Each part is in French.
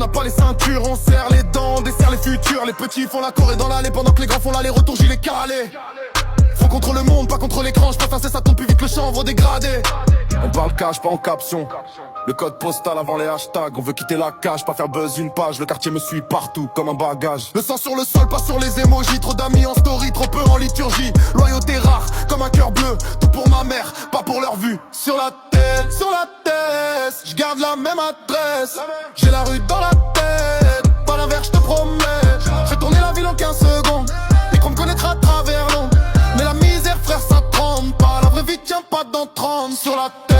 n'a pas les ceintures, on serre les dents, on dessert les futurs. Les petits font la Corée dans l'allée pendant que les grands font l'aller-retour gilet calé. Faut contre le monde, pas contre l'écran, je préfère ça tombe plus vite le chanvre dégradé. On parle cash, pas en caption. Le code postal avant les hashtags. On veut quitter la cage, pas faire buzz une page. Le quartier me suit partout comme un bagage. Le sang sur le sol, pas sur les emojis. Trop d'amis en story, trop peu en liturgie. Loyauté rare, comme un cœur bleu. Tout pour ma mère, pas pour leur vue. Sur la tête, je garde la même adresse. J'ai la rue dans la tête, pas l'inverse, je te promets. Je fais tourner la ville en 15 secondes. Et qu'on me connaîtra à travers l'ombre. Mais la misère, frère, ça trempe pas. La vraie vie tient pas dans 30. Sur la tête,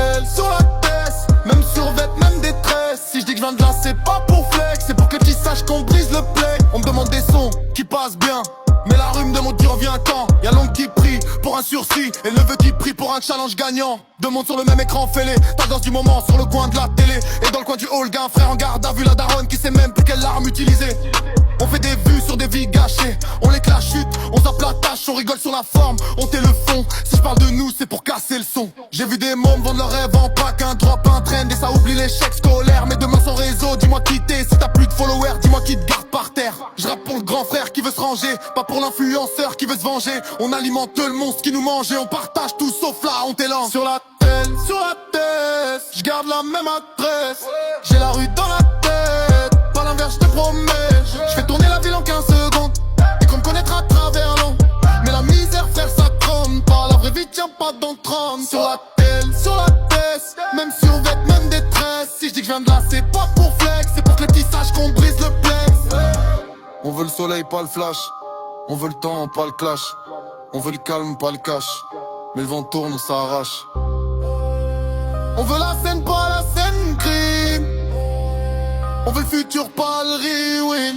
même survêt, même détresse. Si je dis que je viens de là, c'est pas pour flex. C'est pour que tu saches qu'on brise le play. On me demande des sons qui passent bien, mais la rue me demande qui revient quand. Y'a l'oncle qui prie pour un sursis et le neveu qui prie pour un challenge gagnant. Deux mondes sur le même écran fêlé, ta danse du moment sur le coin de la télé. Et dans le coin du hall, gars, un frère en garde à vue, la daronne qui sait même plus quelle arme utiliser. On fait des vues sur des vies gâchées, on les clash chute, on zappe la tâche, on rigole sur la forme, on tait le fond. Si je parle de nous, c'est pour casser le son. J'ai vu des mômes vendre leurs rêves en pack, un drop, un trend, et ça oublie l'échec scolaire. Mais demain sans réseau, dis-moi qui t'es, si t'as plus de followers, dis-moi qui te garde par terre. Je rappe pour le grand frère qui veut se ranger, pas pour l'influenceur qui veut se venger. On alimente le monstre qui nous mange et on partage tout sauf la honte et l'an. Sur la tête, je garde la même adresse. J'ai la rue dans la tête, pas l'inverse, je te promets. Je fais tourner la ville en 15 secondes et qu'on me connaîtra à travers l'ombre. Mais la misère, frère, ça trompe pas. La vraie vie tient pas dans 30. Sur la tête, même survêt, même détresse. Si je dis que je viens de là, c'est pas pour flex. C'est pour que les petits sachent qu'on brise le plex. On veut le soleil, pas le flash. On veut le temps, pas le clash. On veut le calme, pas le cash. Mais le vent tourne, on s'arrache. On veut la scène, pas la scène crime. On veut le futur, pas le rewind.